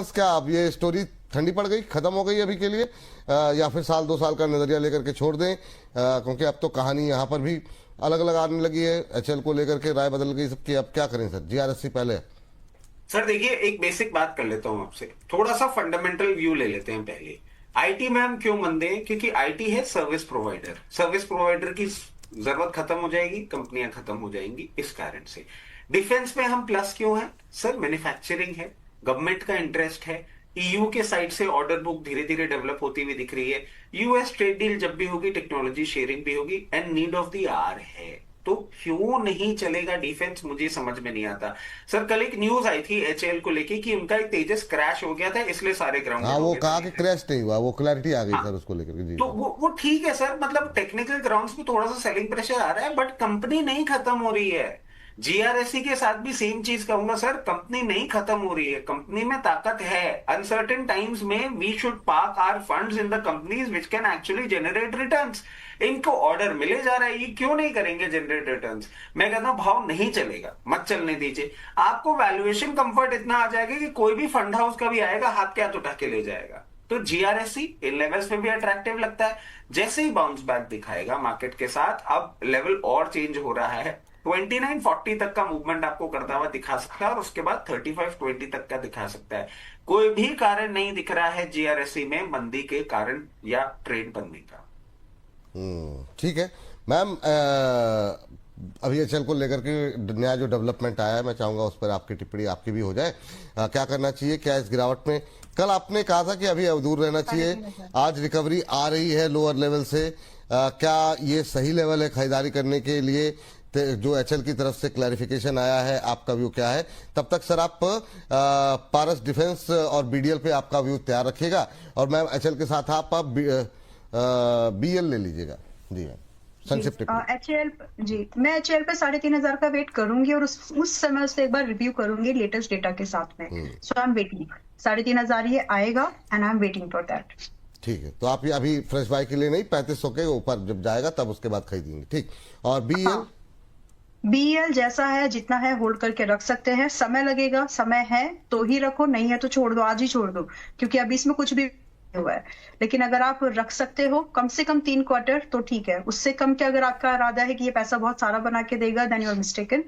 पारस, क्या अब ये स्टोरी ठंडी पड़ गई, खत्म हो गई अभी के लिए, या फिर साल 2 साल का नजरिया लेकर के छोड़ दें? क्योंकि अब तो कहानी यहाँ पर भी अलग अलग आने लगी है, एचएल को लेकर के राय बदल गई सबकी। अब क्या करें सर, जीआरएससी पहले? सर देखिए, एक बेसिक बात कर लेता हूं आपसे, थोड़ा सा फंडामेंटल व्यू ले लेते हैं पहले। आईटी में हम क्यों मंदे हैं? क्योंकि आईटी है सर्विस प्रोवाइडर। सर्विस प्रोवाइडर की जरूरत खत्म हो जाएगी, कंपनियां खत्म हो जाएंगी, इस कारण से। डिफेंस में हम प्लस क्यों है? सर मैन्युफैक्चरिंग है, गवर्नमेंट का इंटरेस्ट है, ईयू के साइड से ऑर्डर बुक धीरे धीरे डेवलप होती हुई दिख रही है, यूएस ट्रेड डील जब भी होगी टेक्नोलॉजी शेयरिंग भी होगी, and need of the hour है। तो क्यों नहीं चलेगा डिफेंस, मुझे समझ में नहीं आता। सर कल एक न्यूज आई थी एचएएल को लेके कि उनका एक तेजस क्रैश हो गया था, इसलिए सारे ग्राउंड हाँ, हो वो गए कहा थे। कि क्रैश नहीं हुआ, वो क्लैरिटी आ गई हाँ, सर उसको लेकर के। जी तो जी। वो ठीक है सर, मतलब टेक्निकल ग्राउंड्स पे थोड़ा सा सेलिंग प्रेशर आ रहा है, बट कंपनी नहीं खत्म हो रही है। जीआरएससी के साथ भी सेम चीज कहूंगा सर, कंपनी नहीं खत्म हो रही है, कंपनी में ताकत है। अनसर्टेन टाइम्स में we should park our funds in the companies which can actually generate returns. इनको ऑर्डर मिले जा रहा है, ये क्यों नहीं करेंगे जनरेट रिटर्न्स? मैं कहता हूं भाव नहीं चलेगा, मत चलने दीजिए। आपको वैल्यूएशन कंफर्ट इतना आ जाएगा कि कोई भी फंड हाउस का भी आएगा, हाथ के हाथ उठा के ले जाएगा। तो जीआरएससी इन लेवल्स में भी अट्रैक्टिव लगता है। जैसे ही बाउंस बैक दिखाएगा मार्केट के साथ, अब लेवल और चेंज हो रहा है, 2940 तक का मूवमेंट आपको करता हुआ दिखा सकता है, और उसके बाद 3520 तक का दिखा सकता है। कोई भी कारण नहीं दिख रहा है जीआरएससी में मंदी के कारण या ट्रेड बनने का। ठीक है मैम, अभी एचएल को लेकर के नया जो डेवलपमेंट आया है, मैं चाहूंगा उस पर आपकी टिप्पणी आपकी भी हो जाए। क्या करना चाहिए, क्या इस गिरावट में? कल आपने कहा था कि अभी दूर रहना चाहिए, आज रिकवरी आ रही है लोअर लेवल से। क्या ये सही लेवल है खरीदारी करने के लिए? जो एचएल की तरफ से क्लैरिफिकेशन आया है, आपका व्यू क्या है? तब तक सर आप पारस डिफेंस और बीडीएल पे आपका व्यू तैयार रखिएगा, और मैम एचएल के साथ आप बीएल ले लीजिएगा। जी मैम, संक्षिप्त एचएल जी, मैं एचएल पे 3500 का वेट करूंगी, और उस समय उससे एक बार रिव्यू करूंगी लेटेस्ट डेटा के साथ में। सो आई एम वेटिंग, 3500 ये आएगा, and I am waiting for that. ठीक है, तो आप ये अभी फ्रेश बाय के लिए नहीं, 3500 के ऊपर जब जाएगा तब उसके बाद खरीदेंगे, ठीक? और बीएल? बीएल जैसा है, जितना है होल्ड करके रख सकते हैं। समय लगेगा, समय है तो ही रखो, नहीं है तो छोड़ दो, आज ही छोड़ दो, क्योंकि अभी इसमें कुछ भी हुआ है। लेकिन अगर आप रख सकते हो कम से कम 3 क्वार्टर तो ठीक है। उससे कम के अगर आपका इरादा है कि ये पैसा बहुत सारा बना के देगा, then you are mistaken.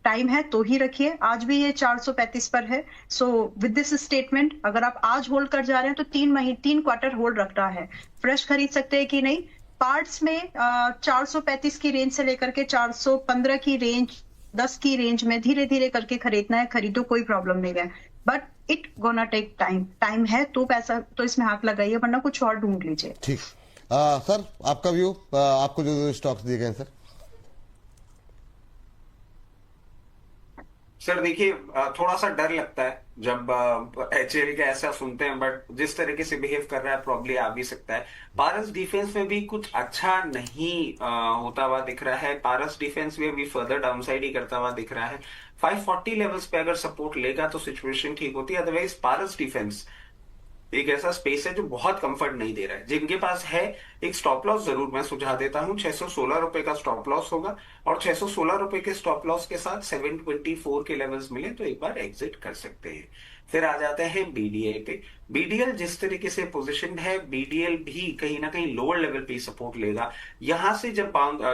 Time है तो ही रखिए। आज भी ये 435 पर है। सो विद दिस स्टेटमेंट, अगर आप आज होल्ड कर जा रहे हैं तो 3 क्वार्टर होल्ड रखना है। फ्रेश खरीद सकते हैं कि नहीं? पार्ट्स में 435 की रेंज से लेकर के 415 की रेंज, 10 की रेंज में धीरे धीरे करके खरीदना है। खरीदो, कोई प्रॉब्लम नहीं है, but it gonna take time. Time है तो पैसा तो इसमें हाथ लगाइए, वरना कुछ और ढूंढ लीजिए। ठीक। सर आपका व्यू, आपको जो स्टॉक्स दिए गए सर? सर देखिए, थोड़ा सा डर लगता है जब एचएल के ऐसा सुनते हैं, बट जिस तरीके से बिहेव कर रहा है प्रॉब्ली आ भी सकता है। पारस डिफेंस में भी कुछ अच्छा नहीं होता हुआ दिख रहा है। पारस डिफेंस में भी फर्दर डाउनसाइड ही करता हुआ दिख रहा है। 540 लेवल्स पे अगर सपोर्ट लेगा तो सिचुएशन ठीक होती है। अदरवाइज पारस डिफेंस एक ऐसा स्पेस है जो बहुत कंफर्ट नहीं दे रहा है। जिनके पास है, एक स्टॉप लॉस जरूर मैं सुझा देता हूं, 616 रुपए का स्टॉप लॉस होगा, और 616 रुपए के स्टॉप लॉस के साथ 724 के लेवल्स मिले तो एक बार एग्जिट कर सकते हैं। फिर आ जाते हैं बीडीएल पे। बीडीएल जिस तरीके से पोजीशनड है, बीडीएल भी कहीं ना कहीं लोअर लेवल पे सपोर्ट लेगा। यहां से जब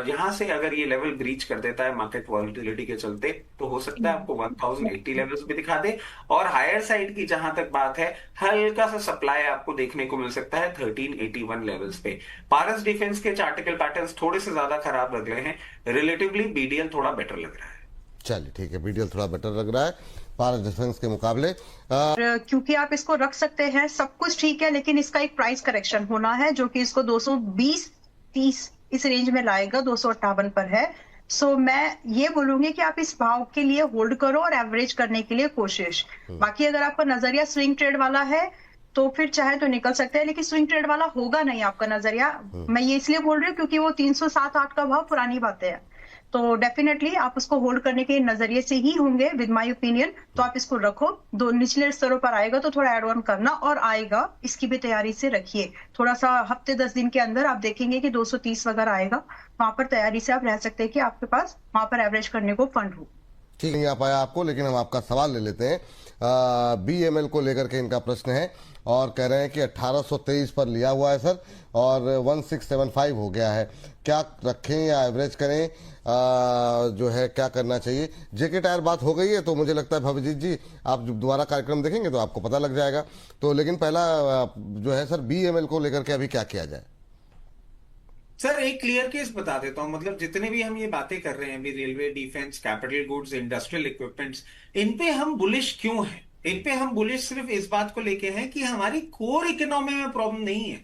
यहां से अगर ये लेवल ब्रीच कर देता है मार्केट वॉलिटिलिटी के चलते, तो हो सकता है आपको 1080 लेवल्स भी दिखा दे। और हायर साइड की जहां तक बात है, हल्का सा सप्लाई आपको देखने को मिल सकता है 1381 लेवल्स पे। पारस डिफेंस के चार्टिकल पैटर्न्स थोड़े से ज्यादा खराब लग रहे हैं, रिलेटिवली बीडीएल थोड़ा बेटर लग रहा है। चलिए ठीक है, बीडीएल थोड़ा बेटर लग रहा है पारस डिफेंस के मुकाबले। क्योंकि आप इसको रख सकते हैं, सब कुछ ठीक है, लेकिन इसका एक प्राइस करेक्शन होना है जो कि इसको 220-30 इस रेंज में लाएगा, 258 पर है। सो मैं ये बोलूंगी कि आप इस भाव के लिए होल्ड करो और एवरेज करने के लिए कोशिश। बाकी अगर आपका नजरिया स्विंग ट्रेड वाला है तो फिर चाहे तो निकल सकते हैं, लेकिन स्विंग ट्रेड वाला होगा नहीं आपका नजरिया। मैं ये इसलिए बोल रही हूँ क्योंकि वो 307-8 का भाव पुरानी बातें हैं। तो डेफिनेटली आप उसको होल्ड करने के नजरिए से ही होंगे, विद माय ओपिनियन। तो आप इसको रखो, दो निचले स्तरों पर आएगा तो थोड़ा एड ऑन करना, और आएगा इसकी भी तैयारी से रखिए। थोड़ा सा हफ्ते 10 दिन के अंदर आप देखेंगे कि 230 वगैरह आएगा, वहां पर तैयारी से आप रह सकते हैं कि आपके पास वहां पर एवरेज करने को फंड हो। ठीक नहीं आ पाया आपको, लेकिन हम आपका सवाल ले लेते हैं। BEML को लेकर के इनका प्रश्न है और कह रहे हैं कि 1823 पर लिया हुआ है सर और 1675 हो गया है, क्या रखें या एवरेज करें, जो है क्या करना चाहिए। जेके टायर बात हो गई है, तो मुझे लगता है भवजीत जी आप जब दोबारा कार्यक्रम देखेंगे तो आपको पता लग जाएगा। तो लेकिन पहला जो है सर BEML को लेकर के अभी क्या किया जाए। सर एक क्लियर केस बता देता हूं, मतलब जितने भी हम ये बातें कर रहे हैं अभी, railway, defence, capital goods, industrial equipments, इन पे हम बुलिश क्यों हैं? इन पे हम बुलिश सिर्फ इस बात को लेके हैं कि हमारी कोर इकोनॉमी में प्रॉब्लम नहीं है।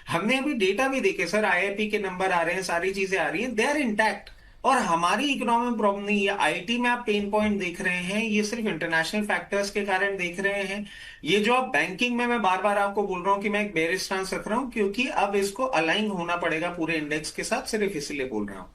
हमने अभी डेटा भी देखे सर, आईआईपी के नंबर आ रहे हैं, सारी चीजें आ रही हैं, दे आर इंटैक्ट, और हमारी इकोनॉमी में प्रॉब्लम नहीं है। आईटी में आप पेन पॉइंट देख रहे हैं, ये सिर्फ इंटरनेशनल फैक्टर्स के कारण देख रहे हैं। ये जो आप बैंकिंग में, मैं बार बार आपको बोल रहा हूं कि मैं एक बेरिश स्टांस रख रहा हूं, क्योंकि अब इसको अलाइन होना पड़ेगा पूरे इंडेक्स के साथ, सिर्फ इसीलिए बोल रहा हूं।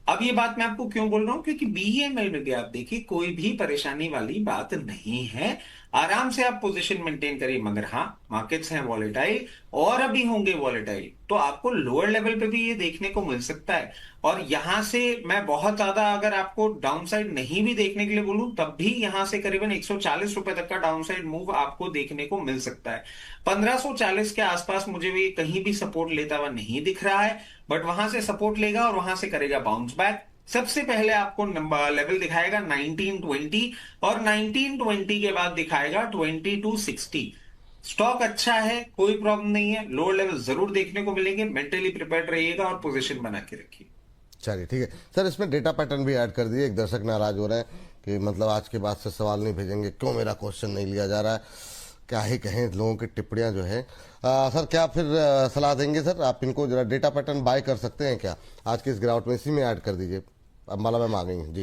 अब ये बात मैं आपको क्यों बोल रहा हूं, क्योंकि BEML में भी आप देखिए कोई भी परेशानी वाली बात नहीं है, आराम से आप पोजीशन मेंटेन करिए। मगर हाँ, मार्केट्स हैं वॉलेटाइल और अभी होंगे वॉलेटाइल, तो आपको लोअर लेवल पे भी ये देखने को मिल सकता है। और यहां से मैं बहुत ज्यादा, अगर आपको डाउनसाइड नहीं भी देखने के लिए बोलूं, तब भी यहां से करीबन 140 रुपए तक का डाउनसाइड मूव आपको देखने को मिल सकता है। 1540 के आसपास मुझे भी कहीं भी सपोर्ट लेता हुआ नहीं दिख रहा है, बट वहां से सपोर्ट लेगा और वहां से करेगा बाउंस बैक। सबसे पहले आपको लेवल दिखाएगा 1920 और 1920 के बाद दिखाएगा 2260। स्टॉक अच्छा है, कोई प्रॉब्लम नहीं है, लोअर लेवल जरूर देखने को मिलेंगे, मेंटली प्रिपेयर्ड रहिएगा और पोजीशन बना के रखिए। चलिए ठीक है सर, इसमें डेटा पैटर्न भी ऐड कर दिए। एक दर्शक नाराज हो रहे हैं कि मतलब आज के बाद से सवाल नहीं भेजेंगे, क्यों मेरा क्वेश्चन नहीं लिया जा रहा है। क्या ही कहें, लोगों की टिप्पणियां जो है। सर क्या फिर सलाह देंगे सर, आप इनको जरा डेटा पैटर्न बाय कर सकते हैं क्या आज की इस गिरावट में, इसी में ऐड कर दीजिए। अम्बाला मैम आ गई हैं जी।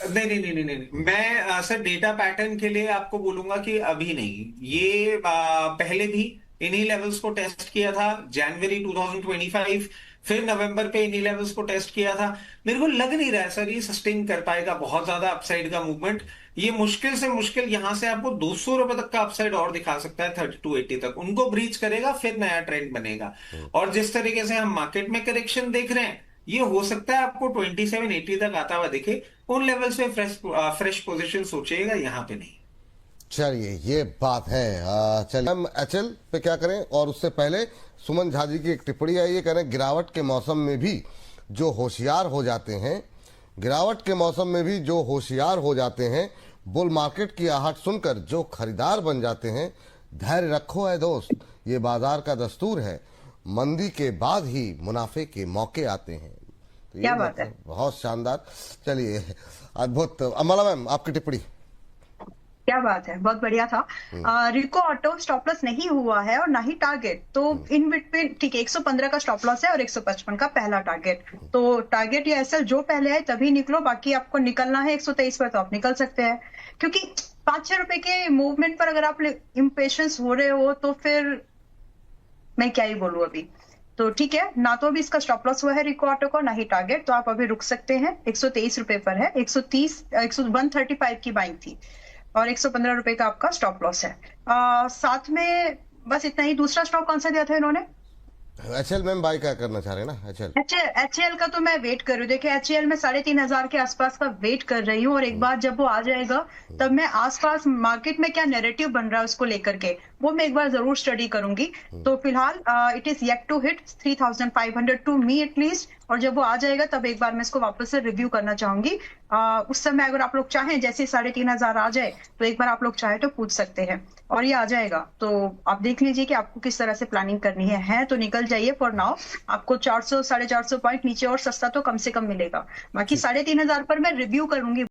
नहीं नहीं नहीं नहीं नहीं, मैं सर डेटा पैटर्न के लिए आपको बोलूंगा कि अभी नहीं, ये पहले भी इन्हीं लेवल्स को टेस्ट किया था जनवरी 2025, फिर नवंबर पे इन्हीं लेवल्स को टेस्ट किया था। मेरे को लग नहीं रहा है सर ये सस्टेन कर पाएगा बहुत ज्यादा अपसाइड का मूवमेंट। ये मुश्किल से मुश्किल यहां से आपको 200 रुपए तक का अपसाइड और दिखा सकता है, 3280 तक उनको ब्रीच करेगा, फिर नया ट्रेंड बनेगा। और जिस तरीके से हम मार्केट में करेक्शन देख रहे हैं, ये हो सकता है आपको 2780 तक आता हुआ दिखे। उन लेवल्स पे फ्रेश पोजीशन सोचिएगा, यहां पे नहीं। चलिए ये बात है। चलिए हम HL पे क्या करें, और उससे पहले सुमन झा जी की एक टिप्पणी आई, ये कह रहे हैं गिरावट के मौसम में भी जो होशियार हो जाते हैं, गिरावट के मौसम में भी जो होशियार हो जाते हैं, बुल मार्केट की आहट सुनकर जो खरीदार बन जाते हैं, धैर्य रखो है दोस्त, ये बाजार का दस्तूर है, मंदी के बाद ही मुनाफे के मौके आते हैं। तो क्या बात है, बहुत शानदार। चलिए अद्भुत। अम्बाला मैम आपकी टिप्पणी। क्या बात है, बहुत बढ़िया था। रिको ऑटो स्टॉप लॉस नहीं हुआ है और ना ही टारगेट, तो इन बिटवीन ठीक है, 115 का स्टॉप लॉस है और 155 का पहला टारगेट। तो टारगेट या एसएल जो पहले है तभी निकलो, बाकी आपको निकलना है 123 पर तो आप निकल सकते हैं, क्योंकि 5-6 रुपए के मूवमेंट पर अगर आप इम्पेशंस हो रहे हो तो फिर मैं क्या ही बोलूं अभी। तो ठीक है, ना तो अभी इसका स्टॉप लॉस हुआ है रिको ऑटो को, ना ही टारगेट, तो आप अभी रुक सकते हैं। 123 रुपए पर है, 135 की बाइंग थी और 115 रुपए का आपका स्टॉप लॉस है। साथ में बस इतना ही। दूसरा स्टॉक कौन सा दिया था इन्होंने? HL मैम बाय क्या करना चाह रहे हैं ना, HL का तो मैं वेट कर रही हूँ। देखिए HL में 3500 के आसपास का वेट कर रही हूँ, और एक बार जब वो आ जाएगा तब मैं आसपास मार्केट में क्या नैरेटिव बन रहा है उसको लेकर के वो मैं एक बार जरूर स्टडी करूंगी। तो फिलहाल it is yet to hit 3500 to me at least, और जब वो आ जाएगा तब एक बार मैं इसको वापस से रिव्यू करना चाहूंगी। उस समय अगर आप लोग चाहें, जैसे 3500 आ जाए तो एक बार आप लोग चाहे तो पूछ सकते हैं, और ये आ जाएगा तो आप देख लीजिए कि आपको किस तरह से प्लानिंग करनी है तो निकल जाइए। फॉर नाउ आपको 400 450 पॉइंट नीचे और सस्ता तो कम से कम मिलेगा, बाकी 3500 पर मैं रिव्यू करूंगी।